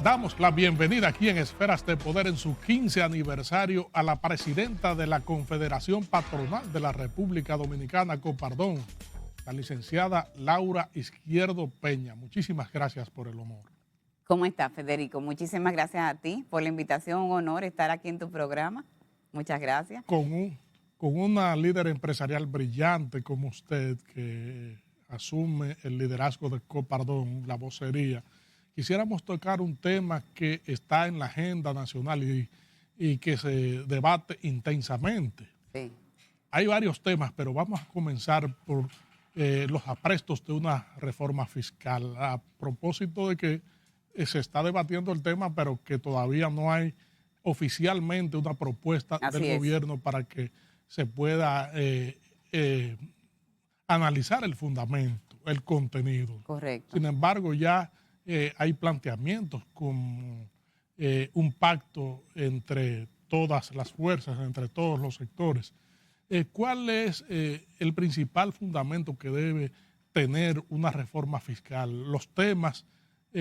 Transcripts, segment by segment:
Damos la bienvenida aquí en Esferas de Poder en su 15 aniversario a la presidenta de la Confederación Patronal de la República Dominicana, Copardón, la licenciada Laura Izquierdo Peña. Muchísimas gracias por el honor. ¿Cómo estás, Federico? Muchísimas gracias a ti por la invitación, un honor estar aquí en tu programa. Muchas gracias. Con una líder empresarial brillante como usted, que asume el liderazgo de Copardón, la vocería, quisiéramos tocar un tema que está en la agenda nacional y que se debate intensamente. Sí. Hay varios temas, pero vamos a comenzar por los aprestos de una reforma fiscal. A propósito de que se está debatiendo el tema, pero que todavía no hay oficialmente una propuesta del gobierno para que se pueda analizar el fundamento, el contenido. Correcto. Sin embargo, ya hay planteamientos como un pacto entre todas las fuerzas, entre todos los sectores. ¿Cuál es el principal fundamento que debe tener una reforma fiscal? Los temas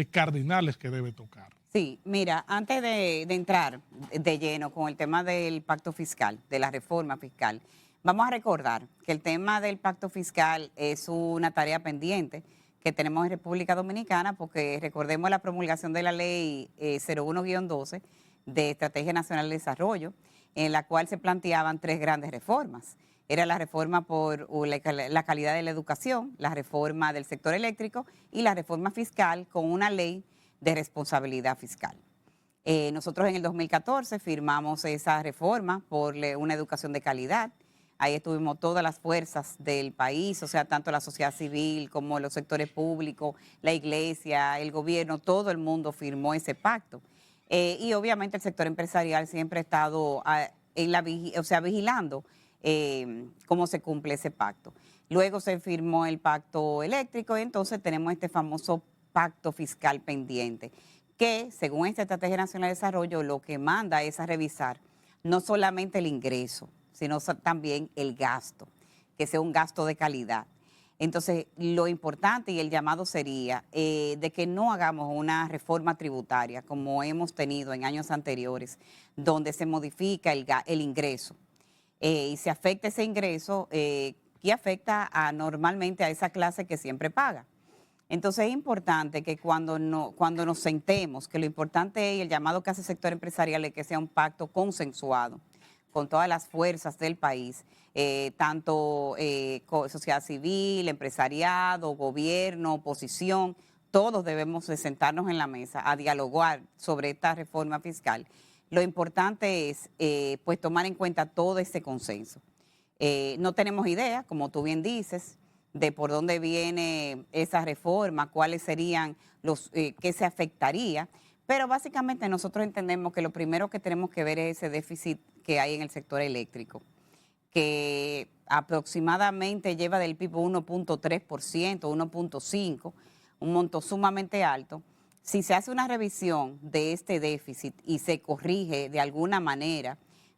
cardinales que debe tocar. Sí, mira, antes de entrar de lleno con el tema del pacto fiscal, de la reforma fiscal, vamos a recordar que el tema del pacto fiscal es una tarea pendiente que tenemos en República Dominicana, porque recordemos la promulgación de la ley 01-12 de Estrategia Nacional de Desarrollo, en la cual se planteaban tres grandes reformas. Era la reforma por la calidad de la educación, la reforma del sector eléctrico y la reforma fiscal con una ley de responsabilidad fiscal. Nosotros en el 2014 firmamos esa reforma por una educación de calidad. Ahí estuvimos todas las fuerzas del país, o sea, tanto la sociedad civil como los sectores públicos, la iglesia, el gobierno, todo el mundo firmó ese pacto. Y obviamente el sector empresarial siempre ha estado vigilando cómo se cumple ese pacto. Luego se firmó el pacto eléctrico y entonces tenemos este famoso pacto fiscal pendiente, que según esta Estrategia Nacional de Desarrollo lo que manda es a revisar no solamente el ingreso, sino también el gasto, que sea un gasto de calidad. Entonces, lo importante y el llamado sería de que no hagamos una reforma tributaria como hemos tenido en años anteriores, donde se modifica el ingreso y se afecta ese ingreso que afecta normalmente a esa clase que siempre paga. Entonces es importante que cuando nos sentemos, que lo importante es el llamado que hace el sector empresarial es que sea un pacto consensuado con todas las fuerzas del país, tanto sociedad civil, empresariado, gobierno, oposición, todos debemos de sentarnos en la mesa a dialogar sobre esta reforma fiscal. Lo importante es pues tomar en cuenta todo este consenso. No tenemos idea, como tú bien dices, de por dónde viene esa reforma, cuáles serían qué se afectaría, pero básicamente nosotros entendemos que lo primero que tenemos que ver es ese déficit que hay en el sector eléctrico, que aproximadamente lleva del PIB 1.3%, 1.5%, un monto sumamente alto. Si se hace una revisión de este déficit y se corrige de alguna manera,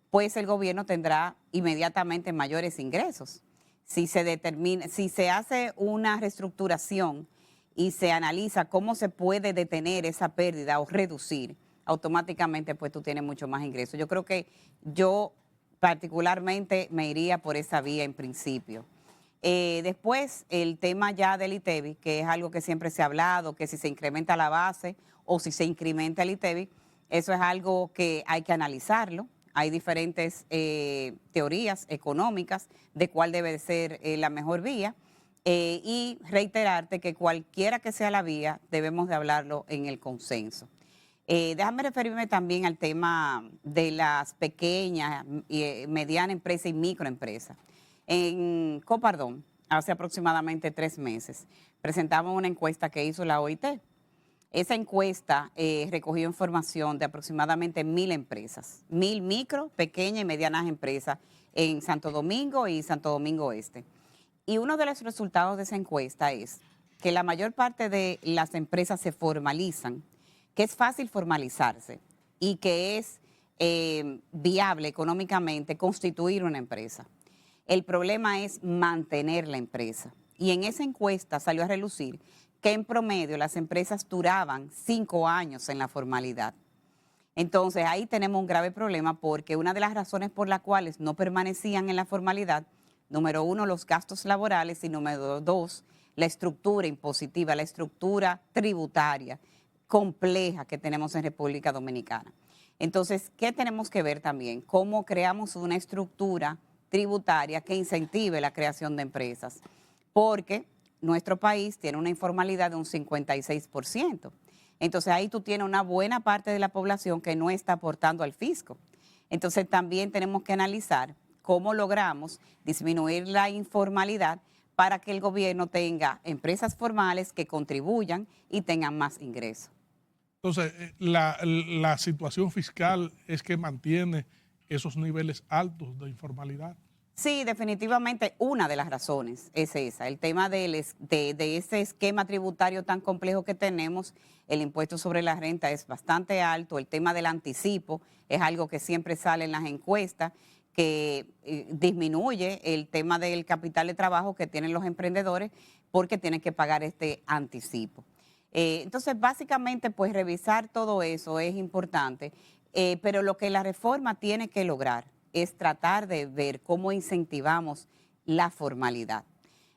pues el gobierno tendrá inmediatamente mayores ingresos. Si se hace una reestructuración y se analiza cómo se puede detener esa pérdida o reducir, automáticamente pues tú tienes mucho más ingresos. Yo creo que yo particularmente me iría por esa vía en principio. Después, el tema ya del ITEVI, que es algo que siempre se ha hablado, que si se incrementa la base o si se incrementa el ITEVI, eso es algo que hay que analizarlo. Hay diferentes teorías económicas de cuál debe ser la mejor vía y reiterarte que cualquiera que sea la vía debemos de hablarlo en el consenso. Déjame referirme también al tema de las pequeñas, medianas empresas y microempresas. En Copardón, hace aproximadamente 3 meses, presentamos una encuesta que hizo la OIT. Esa encuesta recogió información de aproximadamente 1.000 empresas, 1.000 micro, pequeñas y medianas empresas en Santo Domingo y Santo Domingo Este. Y uno de los resultados de esa encuesta es que la mayor parte de las empresas se formalizan, que es fácil formalizarse y que es viable económicamente constituir una empresa. El problema es mantener la empresa. Y en esa encuesta salió a relucir que en promedio las empresas duraban 5 años en la formalidad. Entonces ahí tenemos un grave problema porque una de las razones por las cuales no permanecían en la formalidad, número uno, los gastos laborales y número dos, la estructura impositiva, la estructura tributaria compleja que tenemos en República Dominicana. Entonces, ¿qué tenemos que ver también? Cómo creamos una estructura tributaria que incentive la creación de empresas, porque nuestro país tiene una informalidad de un 56%. Entonces ahí tú tienes una buena parte de la población que no está aportando al fisco. Entonces también tenemos que analizar cómo logramos disminuir la informalidad para que el gobierno tenga empresas formales que contribuyan y tengan más ingresos. Entonces, la situación fiscal es que mantiene esos niveles altos de informalidad. Sí, definitivamente una de las razones es esa, el tema de ese esquema tributario tan complejo que tenemos. El impuesto sobre la renta es bastante alto, el tema del anticipo es algo que siempre sale en las encuestas, que disminuye el tema del capital de trabajo que tienen los emprendedores porque tienen que pagar este anticipo. Entonces, básicamente, pues revisar todo eso es importante, pero lo que la reforma tiene que lograr es tratar de ver cómo incentivamos la formalidad.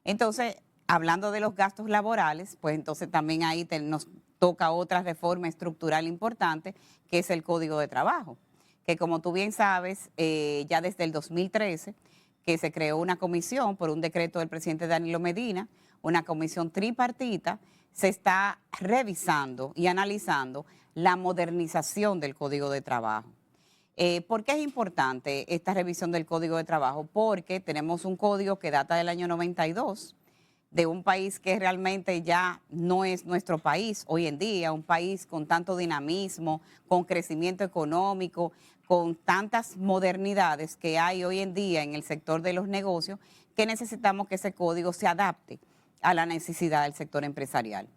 Entonces, hablando de los gastos laborales, pues entonces también ahí nos toca otra reforma estructural importante, que es el Código de Trabajo, que como tú bien sabes, ya desde el 2013, que se creó una comisión por un decreto del presidente Danilo Medina, una comisión tripartita, se está revisando y analizando la modernización del Código de Trabajo. ¿Por qué es importante esta revisión del Código de Trabajo? Porque tenemos un código que data del año 92, de un país que realmente ya no es nuestro país hoy en día, un país con tanto dinamismo, con crecimiento económico, con tantas modernidades que hay hoy en día en el sector de los negocios, que necesitamos que ese código se adapte a la necesidad del sector empresarial.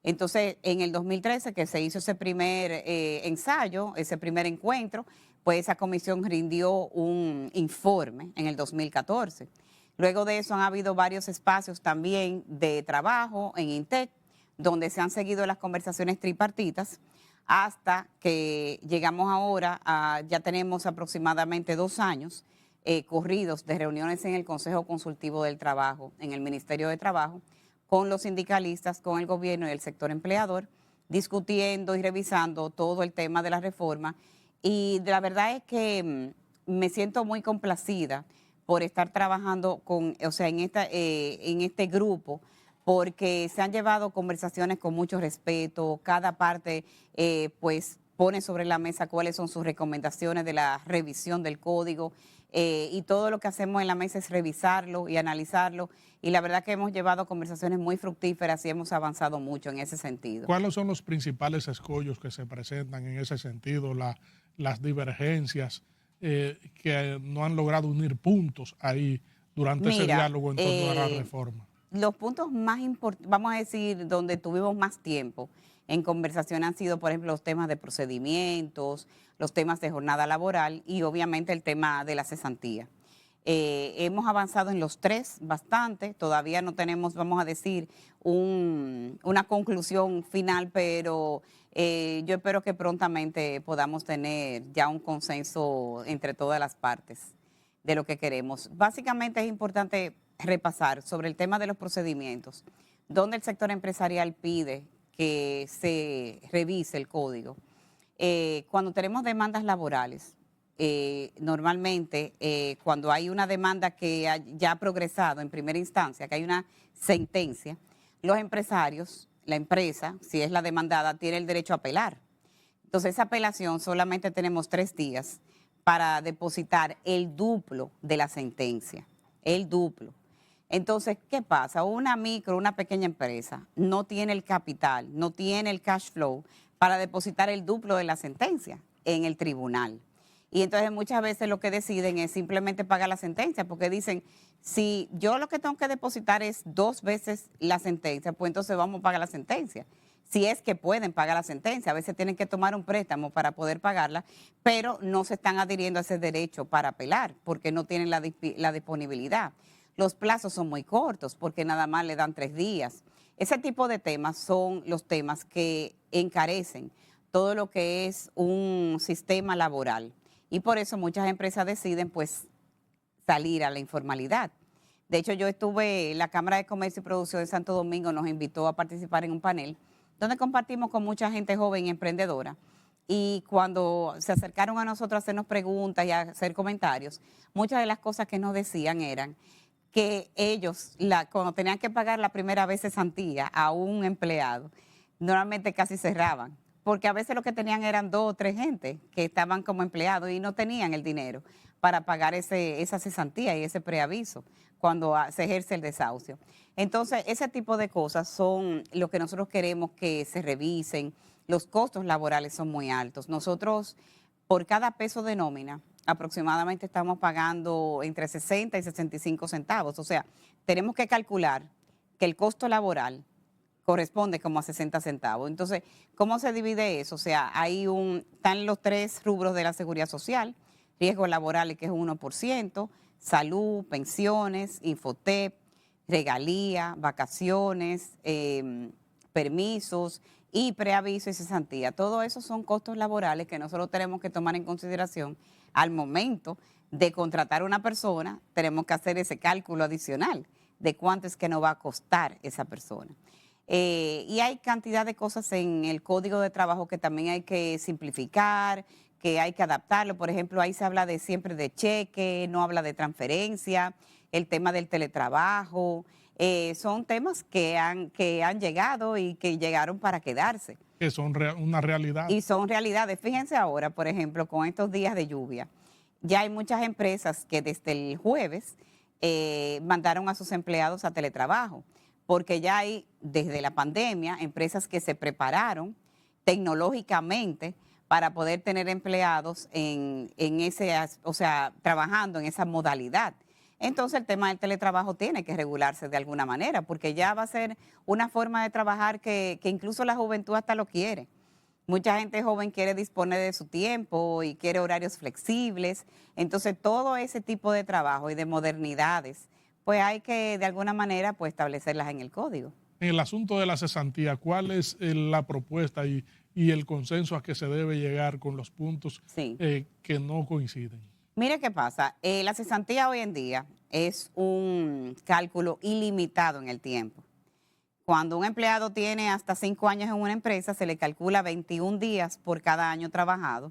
Entonces, en el 2013 que se hizo ese primer ensayo, ese primer encuentro, pues esa comisión rindió un informe en el 2014. Luego de eso han habido varios espacios también de trabajo en INTEC, donde se han seguido las conversaciones tripartitas, hasta que llegamos ahora, ya tenemos aproximadamente 2 años corridos de reuniones en el Consejo Consultivo del Trabajo, en el Ministerio de Trabajo, con los sindicalistas, con el gobierno y el sector empleador, discutiendo y revisando todo el tema de la reforma. Y la verdad es que me siento muy complacida por estar trabajando en este grupo, porque se han llevado conversaciones con mucho respeto, cada parte pues pone sobre la mesa cuáles son sus recomendaciones de la revisión del código, y todo lo que hacemos en la mesa es revisarlo y analizarlo, y la verdad que hemos llevado conversaciones muy fructíferas y hemos avanzado mucho en ese sentido. ¿Cuáles son los principales escollos que se presentan en ese sentido, las divergencias que no han logrado unir puntos ahí durante ese diálogo en torno a la reforma? Los puntos más importantes, vamos a decir, donde tuvimos más tiempo en conversación han sido, por ejemplo, los temas de procedimientos, los temas de jornada laboral y obviamente el tema de la cesantía. Hemos avanzado en los tres bastante, todavía no tenemos, vamos a decir, una conclusión final, pero yo espero que prontamente podamos tener ya un consenso entre todas las partes de lo que queremos. Básicamente es importante repasar sobre el tema de los procedimientos, donde el sector empresarial pide que se revise el código. Cuando tenemos demandas laborales, normalmente cuando hay una demanda que ya ha progresado en primera instancia, que hay una sentencia, los empresarios, la empresa, si es la demandada, tiene el derecho a apelar. Entonces esa apelación solamente tenemos 3 días para depositar el duplo de la sentencia, el duplo. Entonces, ¿qué pasa? Una pequeña empresa no tiene el capital, no tiene el cash flow para depositar el duplo de la sentencia en el tribunal. Y entonces muchas veces lo que deciden es simplemente pagar la sentencia, porque dicen, si yo lo que tengo que depositar es 2 veces la sentencia, pues entonces vamos a pagar la sentencia. Si es que pueden pagar la sentencia, a veces tienen que tomar un préstamo para poder pagarla, pero no se están adhiriendo a ese derecho para apelar, porque no tienen la disponibilidad. Los plazos son muy cortos, porque nada más le dan 3 días. Ese tipo de temas son los temas que encarecen todo lo que es un sistema laboral. Y por eso muchas empresas deciden pues salir a la informalidad. De hecho, yo estuve, la Cámara de Comercio y Producción de Santo Domingo nos invitó a participar en un panel donde compartimos con mucha gente joven y emprendedora. Y cuando se acercaron a nosotros a hacernos preguntas y a hacer comentarios, muchas de las cosas que nos decían eran que ellos, cuando tenían que pagar la primera vez cesantía a un empleado, normalmente casi cerraban, porque a veces lo que tenían eran 2 o 3 gente que estaban como empleados y no tenían el dinero para pagar esa cesantía y ese preaviso cuando se ejerce el desahucio. Entonces, ese tipo de cosas son lo que nosotros queremos que se revisen. Los costos laborales son muy altos. Nosotros, por cada peso de nómina, aproximadamente estamos pagando entre 60 y 65 centavos. O sea, tenemos que calcular que el costo laboral corresponde como a 60 centavos. Entonces, ¿cómo se divide eso? O sea, están los 3 rubros de la seguridad social: riesgos laborales, que es 1%, salud, pensiones, Infotep, regalía, vacaciones, permisos y preaviso y cesantía. Todo eso son costos laborales que nosotros tenemos que tomar en consideración al momento de contratar a una persona. Tenemos que hacer ese cálculo adicional de cuánto es que nos va a costar esa persona. Y hay cantidad de cosas en el Código de Trabajo que también hay que simplificar, que hay que adaptarlo. Por ejemplo, ahí se habla siempre de cheque, no habla de transferencia, el tema del teletrabajo. Son temas que han llegado y que llegaron para quedarse. Que son una realidad. Y son realidades. Fíjense ahora, por ejemplo, con estos días de lluvia, ya hay muchas empresas que desde el jueves mandaron a sus empleados a teletrabajo, porque ya hay, desde la pandemia, empresas que se prepararon tecnológicamente para poder tener empleados trabajando en esa modalidad. Entonces el tema del teletrabajo tiene que regularse de alguna manera, porque ya va a ser una forma de trabajar que incluso la juventud hasta lo quiere. Mucha gente joven quiere disponer de su tiempo y quiere horarios flexibles. Entonces todo ese tipo de trabajo y de modernidades, pues hay que de alguna manera pues establecerlas en el código. En el asunto de la cesantía, ¿cuál es la propuesta y el consenso a que se debe llegar con los puntos que no coinciden? Mire qué pasa, la cesantía hoy en día es un cálculo ilimitado en el tiempo. Cuando un empleado tiene hasta 5 años en una empresa, se le calcula 21 días por cada año trabajado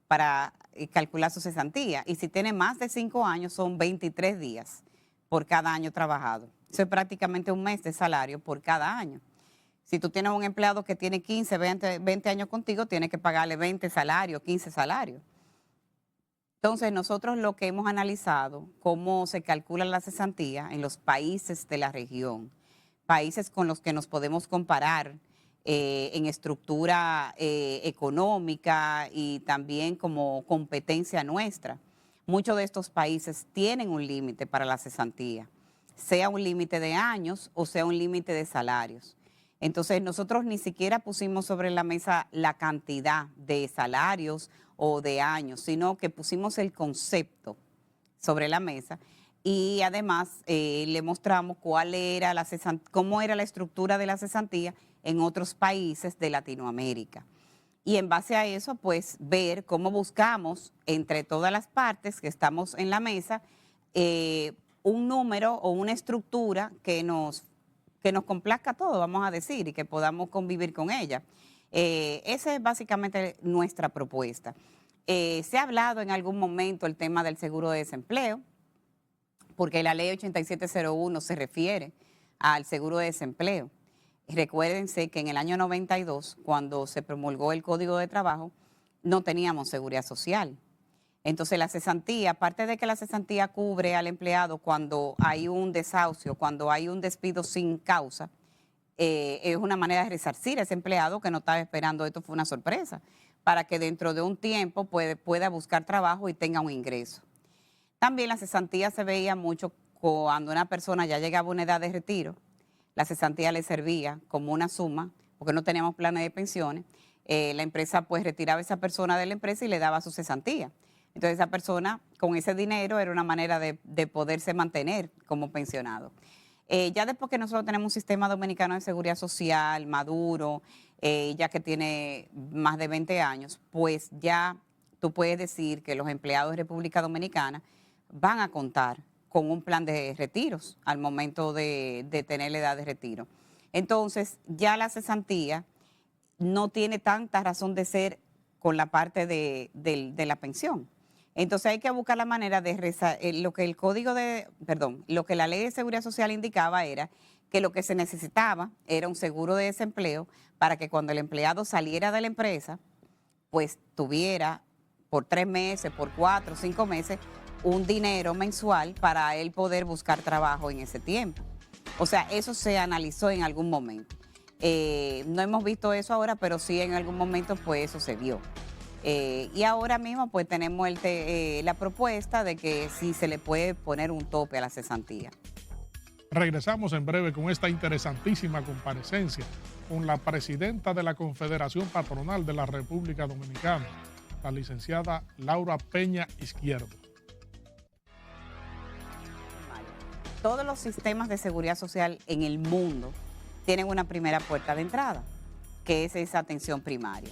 para calcular su cesantía. Y si tiene más de 5 años, son 23 días por cada año trabajado. Eso es prácticamente un mes de salario por cada año. Si tú tienes un empleado que tiene 15, 20 años contigo, tienes que pagarle 20 salarios, 15 salarios. Entonces, nosotros lo que hemos analizado, cómo se calcula la cesantía en los países de la región, países con los que nos podemos comparar en estructura económica y también como competencia nuestra. Muchos de estos países tienen un límite para la cesantía, sea un límite de años o sea un límite de salarios. Entonces, nosotros ni siquiera pusimos sobre la mesa la cantidad de salarios o de años, sino que pusimos el concepto sobre la mesa y además le mostramos cómo era la estructura de la cesantía en otros países de Latinoamérica. Y en base a eso, pues ver cómo buscamos entre todas las partes que estamos en la mesa un número o una estructura que nos complazca todo, vamos a decir, y que podamos convivir con ella. Esa es básicamente nuestra propuesta. Se ha hablado en algún momento el tema del seguro de desempleo, porque la ley 8701 se refiere al seguro de desempleo. Recuérdense que en el año 92, cuando se promulgó el Código de Trabajo, no teníamos seguridad social. Entonces la cesantía, aparte de que la cesantía cubre al empleado cuando hay un desahucio, cuando hay un despido sin causa, es una manera de resarcir a ese empleado que no estaba esperando, esto fue una sorpresa, para que dentro de un tiempo pueda buscar trabajo y tenga un ingreso. También la cesantía se veía mucho cuando una persona ya llegaba a una edad de retiro, la cesantía le servía como una suma, porque no teníamos planes de pensiones, la empresa pues retiraba a esa persona de la empresa y le daba su cesantía. Entonces esa persona con ese dinero era una manera de poderse mantener como pensionado. Ya después que nosotros tenemos un sistema dominicano de seguridad social maduro, ya que tiene más de 20 años, pues ya tú puedes decir que los empleados de República Dominicana van a contar con un plan de retiros al momento de tener la edad de retiro. Entonces, ya la cesantía no tiene tanta razón de ser con la parte de la pensión. Entonces hay que buscar la manera de lo que el código de, perdón, lo que la ley de seguridad social indicaba era que lo que se necesitaba era un seguro de desempleo para que cuando el empleado saliera de la empresa, pues tuviera por 3 meses, por 4, 5 meses, un dinero mensual para él poder buscar trabajo en ese tiempo. O sea, eso se analizó en algún momento. No hemos visto eso ahora, pero sí en algún momento pues eso se vio. Y ahora mismo pues tenemos la propuesta de que sí se le puede poner un tope a la cesantía. Regresamos en breve con esta interesantísima comparecencia con la presidenta de la Confederación Patronal de la República Dominicana, la licenciada Laura Peña Izquierdo. Todos los sistemas de seguridad social en el mundo tienen una primera puerta de entrada, que es esa atención primaria.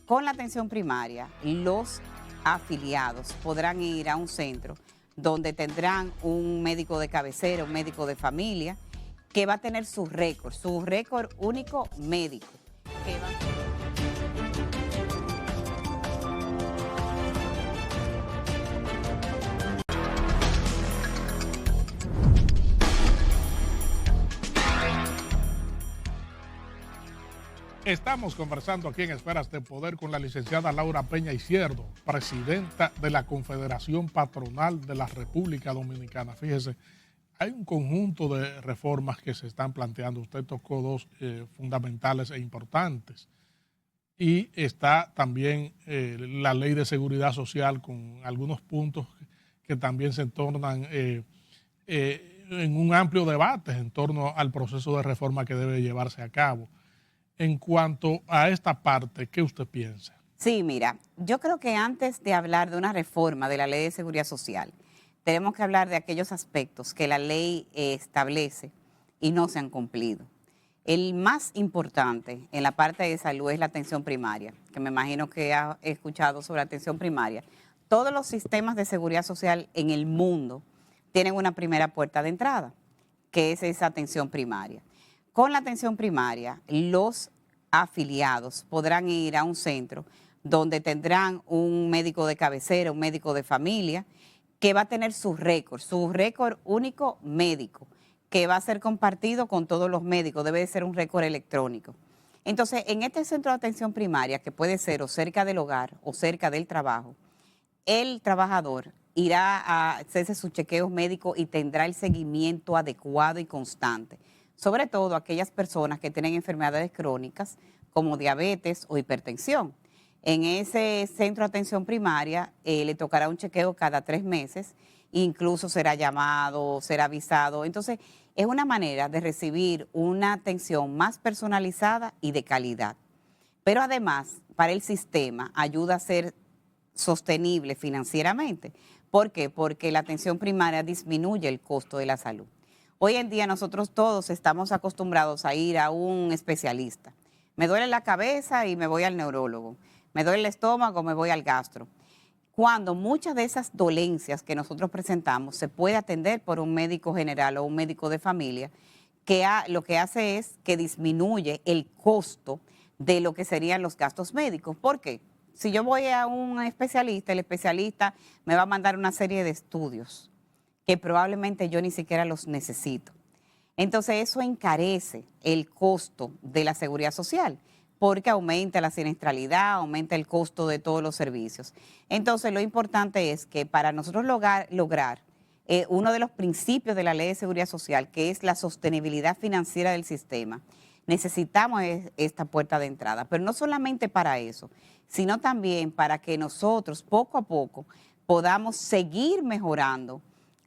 Con la atención primaria, los afiliados podrán ir a un centro donde tendrán un médico de cabecera, un médico de familia, que va a tener su récord único médico. Que va a... Estamos conversando aquí en Esferas de Poder con la licenciada Laura Peña Izquierdo, presidenta de la Confederación Patronal de la República Dominicana. Fíjese, hay un conjunto de reformas que se están planteando. Usted tocó dos fundamentales e importantes. Y está también la Ley de Seguridad Social con algunos puntos que también se tornan en un amplio debate en torno al proceso de reforma que debe llevarse a cabo. En cuanto a esta parte, ¿qué usted piensa? Sí, mira, yo creo que antes de hablar de una reforma de la Ley de Seguridad Social, tenemos que hablar de aquellos aspectos que la ley establece y no se han cumplido. El más importante en la parte de salud es la atención primaria, que me imagino que has escuchado sobre la atención primaria. Todos los sistemas de seguridad social en el mundo tienen una primera puerta de entrada, que es esa atención primaria. Con la atención primaria, los afiliados podrán ir a un centro donde tendrán un médico de cabecera, un médico de familia, que va a tener su récord único médico, que va a ser compartido con todos los médicos, debe de ser un récord electrónico. Entonces, en este centro de atención primaria, que puede ser o cerca del hogar o cerca del trabajo, el trabajador irá a hacerse sus chequeos médicos y tendrá el seguimiento adecuado y constante. Sobre todo aquellas personas que tienen enfermedades crónicas como diabetes o hipertensión. En ese centro de atención primaria le tocará un chequeo cada 3 meses, incluso será llamado, será avisado. Entonces, es una manera de recibir una atención más personalizada y de calidad. Pero además, para el sistema, ayuda a ser sostenible financieramente. ¿Por qué? Porque la atención primaria disminuye el costo de la salud. Hoy en día nosotros todos estamos acostumbrados a ir a un especialista. Me duele la cabeza y me voy al neurólogo. Me duele el estómago, me voy al gastro. Cuando muchas de esas dolencias que nosotros presentamos se puede atender por un médico general o un médico de familia, que lo que hace es que disminuye el costo de lo que serían los gastos médicos. ¿Por qué? Si yo voy a un especialista, el especialista me va a mandar una serie de estudios que probablemente yo ni siquiera los necesito. Entonces eso encarece el costo de la seguridad social, porque aumenta la siniestralidad, aumenta el costo de todos los servicios. Entonces lo importante es que para nosotros lograr uno de los principios de la Ley de Seguridad Social, que es la sostenibilidad financiera del sistema, necesitamos esta puerta de entrada, pero no solamente para eso, sino también para que nosotros poco a poco podamos seguir mejorando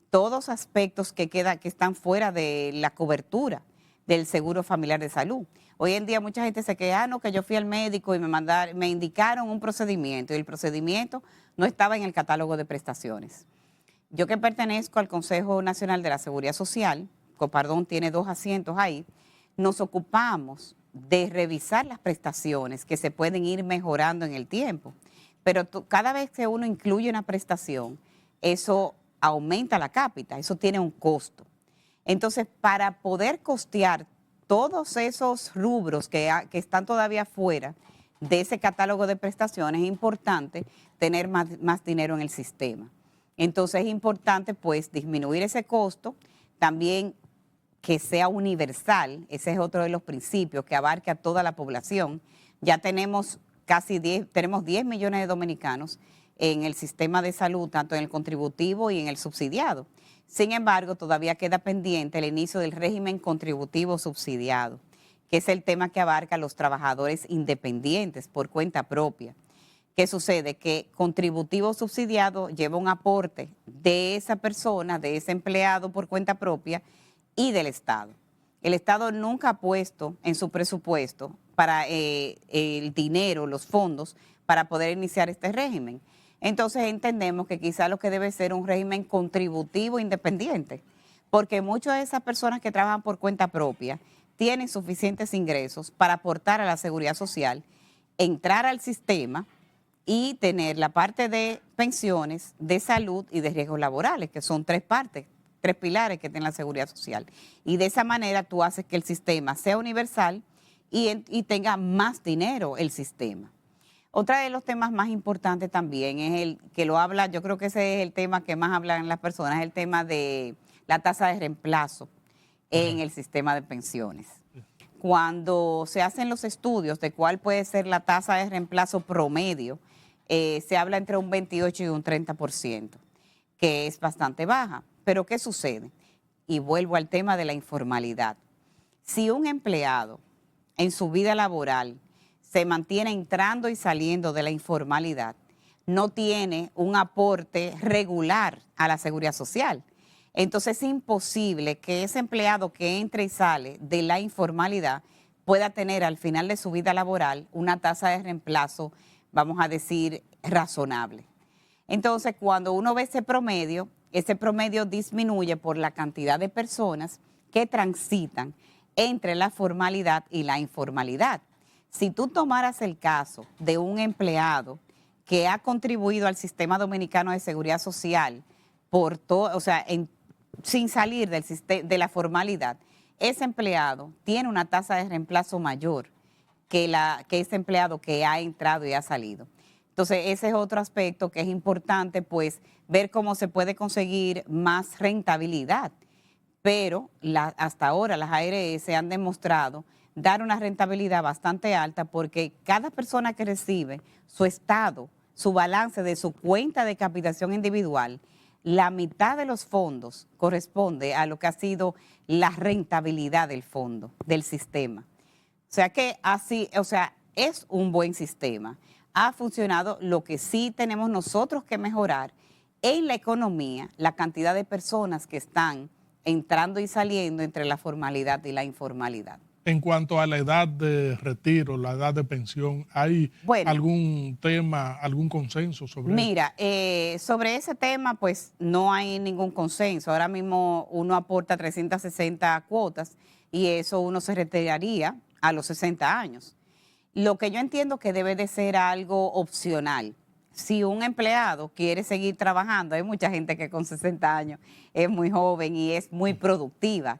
todos aspectos que están fuera de la cobertura del seguro familiar de salud. Hoy en día mucha gente se queja, no, que yo fui al médico y me indicaron un procedimiento y el procedimiento no estaba en el catálogo de prestaciones. Yo que pertenezco al Consejo Nacional de la Seguridad Social, Copardón tiene 2 asientos ahí, nos ocupamos de revisar las prestaciones que se pueden ir mejorando en el tiempo. Pero cada vez que uno incluye una prestación, eso aumenta la cápita, eso tiene un costo. Entonces, para poder costear todos esos rubros que están todavía fuera de ese catálogo de prestaciones, es importante tener más dinero en el sistema. Entonces, es importante, pues, disminuir ese costo, también que sea universal, ese es otro de los principios, que abarque a toda la población. Ya tenemos tenemos 10 millones de dominicanos en el sistema de salud, tanto en el contributivo y en el subsidiado. Sin embargo, todavía queda pendiente el inicio del régimen contributivo subsidiado, que es el tema que abarca a los trabajadores independientes por cuenta propia. ¿Qué sucede? Que contributivo subsidiado lleva un aporte de esa persona, de ese empleado por cuenta propia y del Estado. El Estado nunca ha puesto en su presupuesto para el dinero, los fondos, para poder iniciar este régimen. Entonces entendemos que quizá lo que debe ser un régimen contributivo independiente, porque muchas de esas personas que trabajan por cuenta propia tienen suficientes ingresos para aportar a la seguridad social, entrar al sistema y tener la parte de pensiones, de salud y de riesgos laborales, que son 3 partes, 3 pilares que tiene la seguridad social. Y de esa manera tú haces que el sistema sea universal y tenga más dinero el sistema. Otro de los temas más importantes también es el que lo habla, yo creo que ese es el tema que más hablan las personas, es el tema de la tasa de reemplazo en el sistema de pensiones. Cuando se hacen los estudios de cuál puede ser la tasa de reemplazo promedio, se habla entre un 28 y un 30%, que es bastante baja. Pero ¿qué sucede? Y vuelvo al tema de la informalidad. Si un empleado en su vida laboral se mantiene entrando y saliendo de la informalidad, no tiene un aporte regular a la seguridad social. Entonces es imposible que ese empleado que entra y sale de la informalidad pueda tener al final de su vida laboral una tasa de reemplazo, vamos a decir, razonable. Entonces, cuando uno ve ese promedio disminuye por la cantidad de personas que transitan entre la formalidad y la informalidad. Si tú tomaras el caso de un empleado que ha contribuido al sistema dominicano de seguridad social sin salir de la formalidad, ese empleado tiene una tasa de reemplazo mayor que ese empleado que ha entrado y ha salido. Entonces, ese es otro aspecto que es importante, pues, ver cómo se puede conseguir más rentabilidad. Pero hasta ahora las ARS han demostrado dar una rentabilidad bastante alta porque cada persona que recibe su estado, su balance de su cuenta de capitación individual, la mitad de los fondos corresponde a lo que ha sido la rentabilidad del fondo, del sistema. O sea que es un buen sistema. Ha funcionado. Lo que sí tenemos nosotros que mejorar en la economía, la cantidad de personas que están entrando y saliendo entre la formalidad y la informalidad. En cuanto a la edad de retiro, la edad de pensión, ¿hay algún tema, algún consenso sobre eso? Mira, sobre ese tema, pues no hay ningún consenso. Ahora mismo uno aporta 360 cuotas y eso uno se retiraría a los 60 años. Lo que yo entiendo que debe de ser algo opcional. Si un empleado quiere seguir trabajando, hay mucha gente que con 60 años es muy joven y es muy productiva.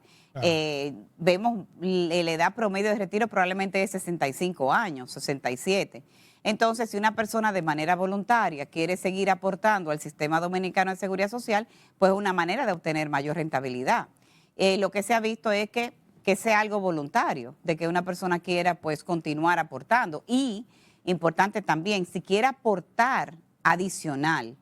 Vemos la edad promedio de retiro probablemente de 65 años, 67. Entonces, si una persona de manera voluntaria quiere seguir aportando al sistema dominicano de seguridad social, pues es una manera de obtener mayor rentabilidad. Lo que se ha visto es que sea algo voluntario, de que una persona quiera pues continuar aportando. Y, importante también, si quiere aportar adicional,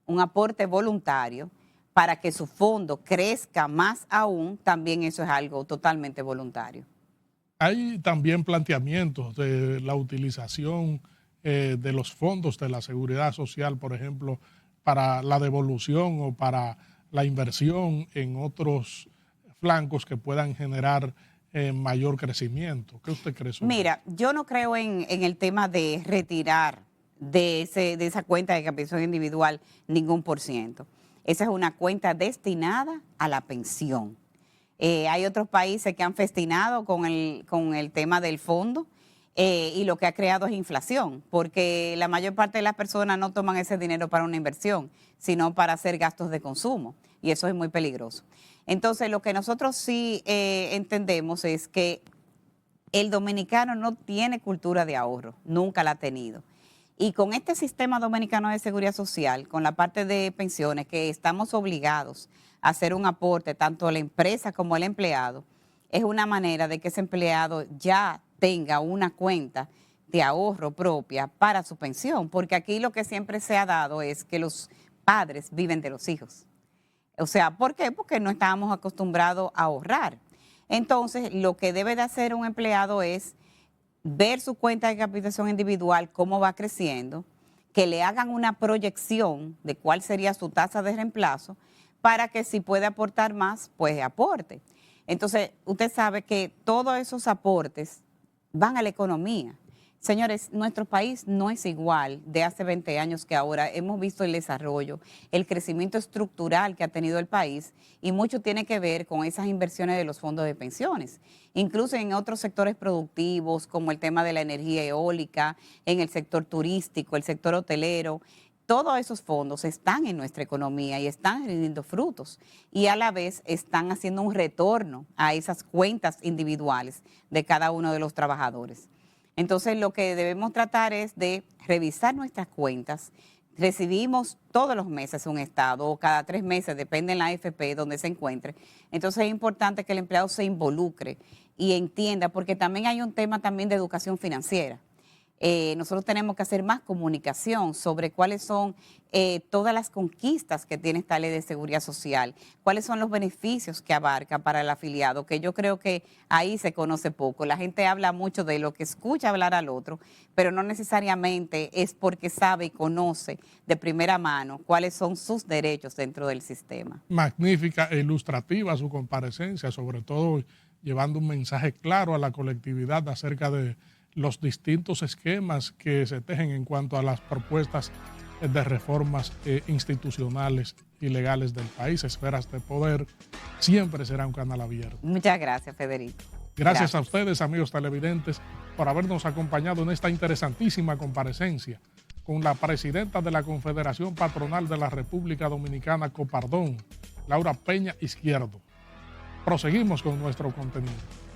un aporte voluntario, para que su fondo crezca más aún, también eso es algo totalmente voluntario. Hay también planteamientos de la utilización de los fondos de la seguridad social, por ejemplo, para la devolución o para la inversión en otros flancos que puedan generar mayor crecimiento. ¿Qué usted cree sobre eso? Mira, yo no creo en el tema de retirar de esa cuenta de capitalización individual ningún %. Esa es una cuenta destinada a la pensión. Hay otros países que han festinado con el tema del fondo y lo que ha creado es inflación, porque la mayor parte de las personas no toman ese dinero para una inversión, sino para hacer gastos de consumo, y eso es muy peligroso. Entonces, lo que nosotros sí entendemos es que el dominicano no tiene cultura de ahorro, nunca la ha tenido. Y con este sistema dominicano de seguridad social, con la parte de pensiones, que estamos obligados a hacer un aporte, tanto la empresa como el empleado, es una manera de que ese empleado ya tenga una cuenta de ahorro propia para su pensión, porque aquí lo que siempre se ha dado es que los padres viven de los hijos. O sea, ¿por qué? Porque no estábamos acostumbrados a ahorrar. Entonces, lo que debe de hacer un empleado es ver su cuenta de capitalización individual, cómo va creciendo, que le hagan una proyección de cuál sería su tasa de reemplazo para que si puede aportar más, pues aporte. Entonces, usted sabe que todos esos aportes van a la economía. Señores, nuestro país no es igual de hace 20 años que ahora. Hemos visto el desarrollo, el crecimiento estructural que ha tenido el país y mucho tiene que ver con esas inversiones de los fondos de pensiones. Incluso en otros sectores productivos como el tema de la energía eólica, en el sector turístico, el sector hotelero. Todos esos fondos están en nuestra economía y están rindiendo frutos y a la vez están haciendo un retorno a esas cuentas individuales de cada uno de los trabajadores. Entonces, lo que debemos tratar es de revisar nuestras cuentas. Recibimos todos los meses un estado o cada 3 meses, depende en la AFP donde se encuentre. Entonces, es importante que el empleado se involucre y entienda, porque también hay un tema también de educación financiera. Nosotros tenemos que hacer más comunicación sobre cuáles son todas las conquistas que tiene esta ley de seguridad social, cuáles son los beneficios que abarca para el afiliado, que yo creo que ahí se conoce poco. La gente habla mucho de lo que escucha hablar al otro, pero no necesariamente es porque sabe y conoce de primera mano cuáles son sus derechos dentro del sistema. Magnífica e ilustrativa su comparecencia, sobre todo llevando un mensaje claro a la colectividad acerca de los distintos esquemas que se tejen en cuanto a las propuestas de reformas institucionales y legales del país. Esferas de Poder siempre será un canal abierto. Muchas gracias, Federico. Gracias a ustedes, amigos televidentes, por habernos acompañado en esta interesantísima comparecencia con la presidenta de la Confederación Patronal de la República Dominicana, Copardón, Laura Peña Izquierdo. Proseguimos con nuestro contenido.